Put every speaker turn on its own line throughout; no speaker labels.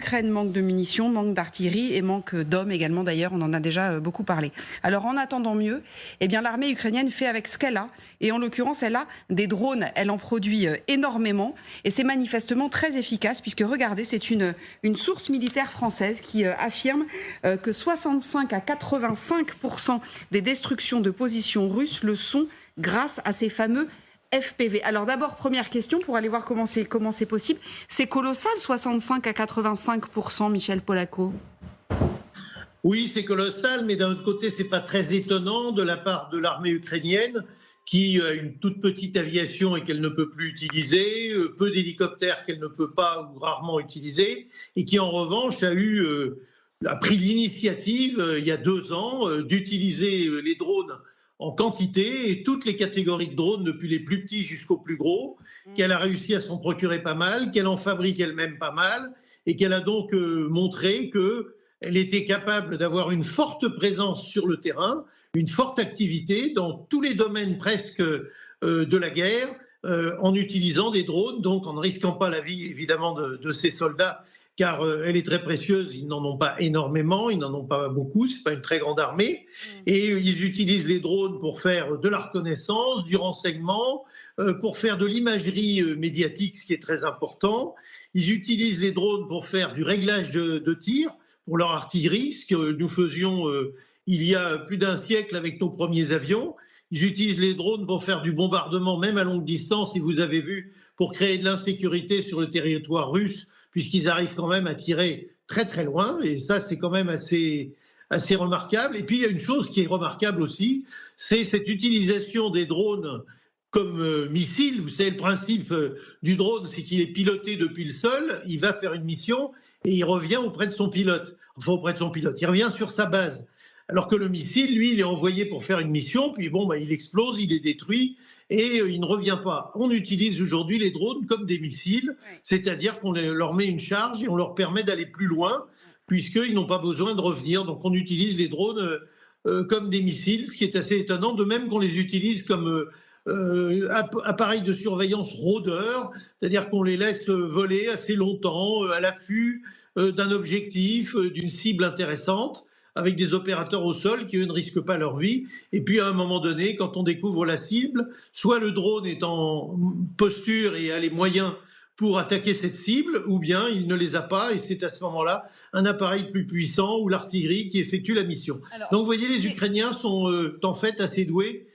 l'Ukraine manque de munitions, manque d'artillerie et manque d'hommes également d'ailleurs, on en a déjà beaucoup parlé. Alors en attendant mieux, eh bien l'armée ukrainienne fait avec ce qu'elle a et en l'occurrence elle a des drones, elle en produit énormément et c'est manifestement très efficace puisque regardez, c'est une source militaire française qui affirme que 65 à 85% des destructions de positions russes le sont grâce à ces fameux FPV. Alors d'abord, première question, pour aller voir comment c'est possible. C'est colossal, 65 à 85%, Michel Polaco.
Oui, c'est colossal, mais d'un autre côté, c'est pas très étonnant de la part de l'armée ukrainienne, qui a une toute petite aviation et qu'elle ne peut plus utiliser, peu d'hélicoptères qu'elle ne peut pas ou rarement utiliser, et qui en revanche a pris l'initiative, il y a 2 ans, d'utiliser les drones en quantité et toutes les catégories de drones, depuis les plus petits jusqu'aux plus gros, qu'elle a réussi à s'en procurer pas mal, qu'elle en fabrique elle-même pas mal, et qu'elle a donc montré qu'elle était capable d'avoir une forte présence sur le terrain, une forte activité dans tous les domaines presque de la guerre, en utilisant des drones, donc en ne risquant pas la vie évidemment de ces soldats, car elle est très précieuse, ils n'en ont pas énormément, ils n'en ont pas beaucoup, c'est pas une très grande armée, et ils utilisent les drones pour faire de la reconnaissance, du renseignement, pour faire de l'imagerie médiatique, ce qui est très important. Ils utilisent les drones pour faire du réglage de tir, pour leur artillerie, ce que nous faisions il y a plus d'1 siècle avec nos premiers avions. Ils utilisent les drones pour faire du bombardement, même à longue distance, si vous avez vu, pour créer de l'insécurité sur le territoire russe, puisqu'ils arrivent quand même à tirer très très loin, et ça c'est quand même assez remarquable. Et puis il y a une chose qui est remarquable aussi, c'est cette utilisation des drones comme missiles. Vous savez, le principe du drone, c'est qu'il est piloté depuis le sol, il va faire une mission et il revient auprès de son pilote. Enfin, auprès de son pilote, il revient sur sa base. Alors que le missile, lui, il est envoyé pour faire une mission, puis bon, il explose, il est détruit, et il ne revient pas. On utilise aujourd'hui les drones comme des missiles, c'est-à-dire qu'on leur met une charge et on leur permet d'aller plus loin, puisqu'ils n'ont pas besoin de revenir. Donc on utilise les drones comme des missiles, ce qui est assez étonnant, de même qu'on les utilise comme appareils de surveillance rôdeurs, c'est-à-dire qu'on les laisse voler assez longtemps à l'affût d'un objectif, d'une cible intéressante, avec des opérateurs au sol qui, eux, ne risquent pas leur vie. Et puis, à un moment donné, quand on découvre la cible, soit le drone est en posture et a les moyens pour attaquer cette cible, ou bien il ne les a pas, et c'est à ce moment-là un appareil plus puissant ou l'artillerie qui effectue la mission. Alors, donc, vous voyez, les Ukrainiens sont en fait assez doués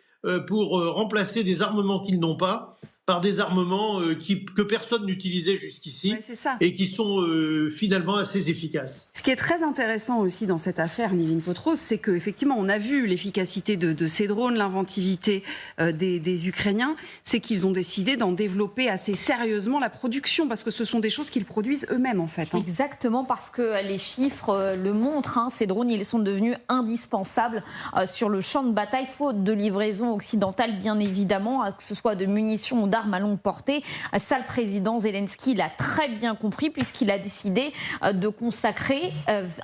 pour remplacer des armements qu'ils n'ont pas par des armements que personne n'utilisait jusqu'ici, et qui sont finalement assez efficaces.
Ce qui est très intéressant aussi dans cette affaire, Nivine Potros, c'est qu'effectivement on a vu l'efficacité de ces drones, l'inventivité des Ukrainiens, c'est qu'ils ont décidé d'en développer assez sérieusement la production, parce que ce sont des choses qu'ils produisent eux-mêmes en fait.
Exactement, parce que les chiffres le montrent, ces drones ils sont devenus indispensables sur le champ de bataille, faute de livraison occidentale bien évidemment, que ce soit de munitions ou d'armes à longue portée. Ça, le président Zelensky l'a très bien compris, puisqu'il a décidé de consacrer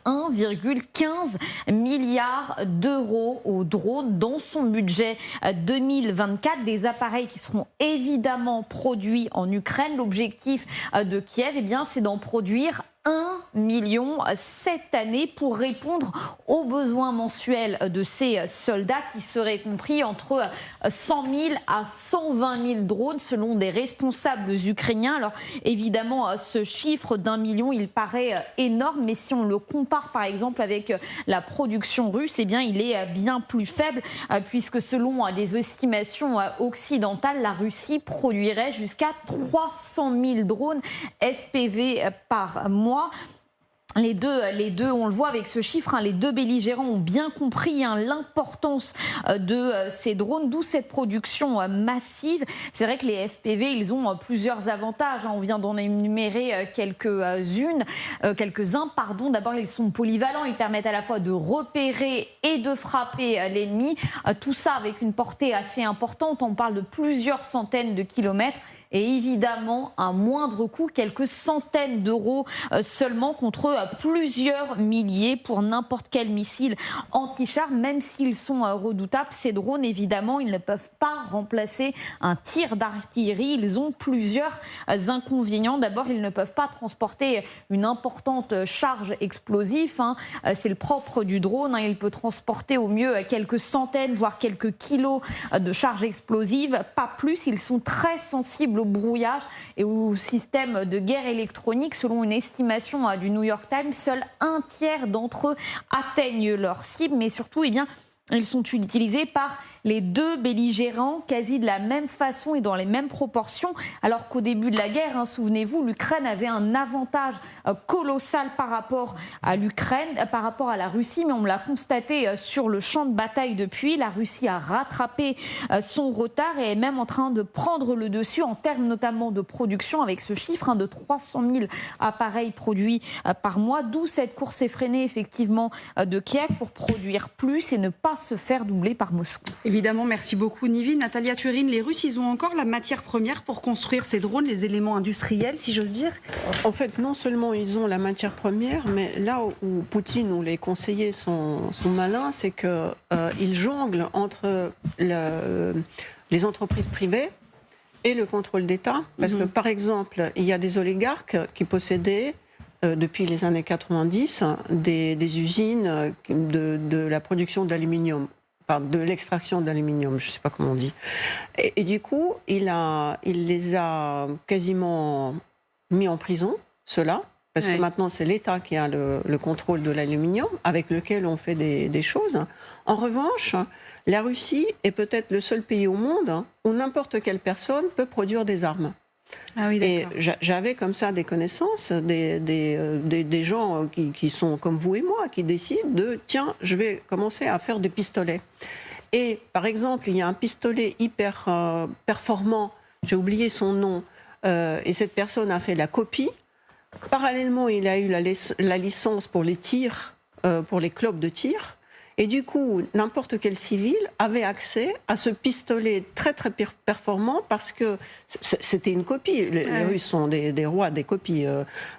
1,15 milliard d'euros aux drones dans son budget 2024. Des appareils qui seront évidemment produits en Ukraine. L'objectif de Kiev, c'est d'en produire 1 million cette année pour répondre aux besoins mensuels de ces soldats, qui seraient compris entre 100 000 à 120 000 drones selon des responsables ukrainiens. Alors évidemment, ce chiffre d'1 million, il paraît énorme, mais si on le compare par exemple avec la production russe, il est bien plus faible, puisque selon des estimations occidentales, la Russie produirait jusqu'à 300 000 drones FPV par mois. Les deux, on le voit avec ce chiffre, les deux belligérants ont bien compris l'importance de ces drones, d'où cette production massive. C'est vrai que les FPV, ils ont plusieurs avantages. On vient d'en énumérer quelques-uns. D'abord, ils sont polyvalents. Ils permettent à la fois de repérer et de frapper l'ennemi. Tout ça avec une portée assez importante. On parle de plusieurs centaines de kilomètres. et évidemment un moindre coût, quelques centaines d'euros seulement contre plusieurs milliers pour n'importe quel missile anti-char, même s'ils sont redoutables. Ces drones, évidemment, ils ne peuvent pas remplacer un tir d'artillerie. Ils ont plusieurs inconvénients. D'abord, ils ne peuvent pas transporter une importante charge explosive. C'est le propre du drone. Il peut transporter au mieux quelques centaines, voire quelques kilos de charge explosive. Pas plus. Ils sont très sensibles au brouillage et au système de guerre électronique. Selon une estimation du New York Times, seul un tiers d'entre eux atteignent leur cible. Mais surtout, ils sont utilisés par les deux belligérants quasi de la même façon et dans les mêmes proportions, alors qu'au début de la guerre, souvenez-vous, l'Ukraine avait un avantage colossal par rapport à par rapport à la Russie, mais on l'a constaté sur le champ de bataille depuis. La Russie a rattrapé son retard et est même en train de prendre le dessus en termes notamment de production, avec ce chiffre de 300 000 appareils produits par mois, d'où cette course effrénée effectivement de Kiev pour produire plus et ne pas se faire doubler par Moscou.
Évidemment, merci beaucoup Nivi. Natalia Turin, les Russes, ils ont encore la matière première pour construire ces drones, les éléments industriels, si j'ose dire?
En fait, non seulement ils ont la matière première, mais là où Poutine ou les conseillers sont malins, c'est qu'ils jonglent entre les entreprises privées et le contrôle d'État. Parce que, par exemple, il y a des oligarques qui possédaient depuis les années 90, des usines de la production d'aluminium, enfin de l'extraction d'aluminium, je ne sais pas comment on dit. Et du coup, il les a quasiment mis en prison, ceux-là, parce que maintenant c'est l'État qui a le contrôle de l'aluminium, avec lequel on fait des choses. En revanche, la Russie est peut-être le seul pays au monde où n'importe quelle personne peut produire des armes.
Ah oui,
et j'avais comme ça des connaissances, des gens qui sont comme vous et moi, qui décident tiens, je vais commencer à faire des pistolets. Et par exemple, il y a un pistolet hyper performant, j'ai oublié son nom, et cette personne a fait la copie. Parallèlement, il a eu la licence pour les tirs, pour les clubs de tir. Et du coup, n'importe quel civil avait accès à ce pistolet très très performant parce que c'était une copie. Les Russes sont des rois des copies.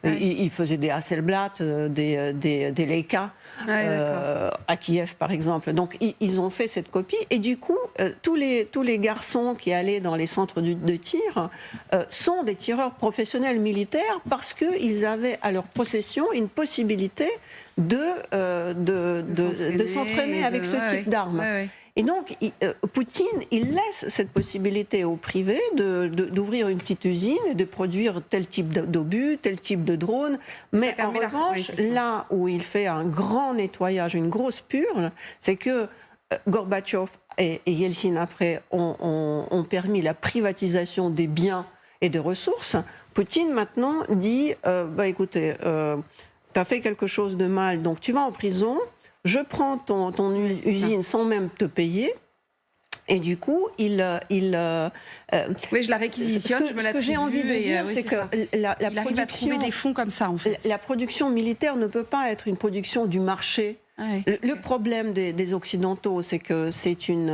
Ils faisaient des Hasselblad, des Leica à Kiev par exemple. Donc ils ont fait cette copie et du coup tous les garçons qui allaient dans les centres de tir sont des tireurs professionnels militaires parce qu'ils avaient à leur possession une possibilité de s'entraîner avec ce type d'armes. Et donc, Poutine, il laisse cette possibilité au privé d'ouvrir une petite usine et de produire tel type d'obus, tel type de drone. Mais en revanche, là où il fait un grand nettoyage, une grosse purge, c'est que Gorbatchev et Yeltsin, après, ont permis la privatisation des biens et des ressources. Poutine, maintenant, dit, écoutez... tu as fait quelque chose de mal, donc tu vas en prison, je prends ton usine sans même te payer, et du coup, oui,
je la réquisitionne, je me la
Ce que j'ai envie de dire, c'est que la
production... Il arrive à trouver des fonds comme ça, en fait.
La production militaire ne peut pas être une production du marché. Le problème des Occidentaux, c'est que c'est une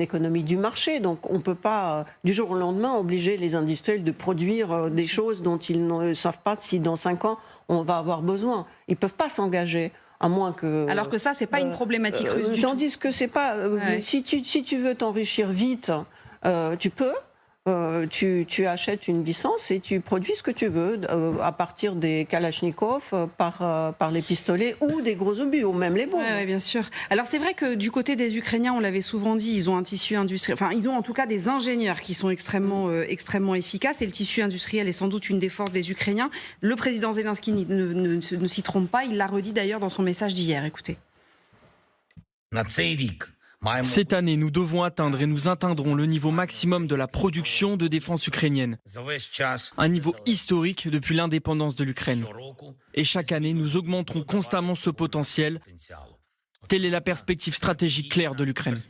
économie du marché, donc on ne peut pas, du jour au lendemain, obliger les industriels de produire des choses dont ils ne savent pas si dans 5 ans on va avoir besoin. Ils ne peuvent pas s'engager. À moins que,
alors que ça, c'est pas une problématique russe du tout.
Tandis que c'est pas... Si tu veux t'enrichir vite, tu peux. Tu achètes une licence et tu produis ce que tu veux à partir des Kalachnikov par les pistolets ou des gros obus ou même les bombes.
Oui, bien sûr. Alors c'est vrai que du côté des Ukrainiens, on l'avait souvent dit, ils ont un tissu industriel, enfin ils ont en tout cas des ingénieurs qui sont extrêmement efficaces et le tissu industriel est sans doute une des forces des Ukrainiens. Le président Zelensky ne s'y trompe pas, il l'a redit d'ailleurs dans son message d'hier. Écoutez.
Cette année, nous devons atteindre et nous atteindrons le niveau maximum de la production de défense ukrainienne. Un niveau historique depuis l'indépendance de l'Ukraine. Et chaque année, nous augmenterons constamment ce potentiel. Telle est la perspective stratégique claire de l'Ukraine.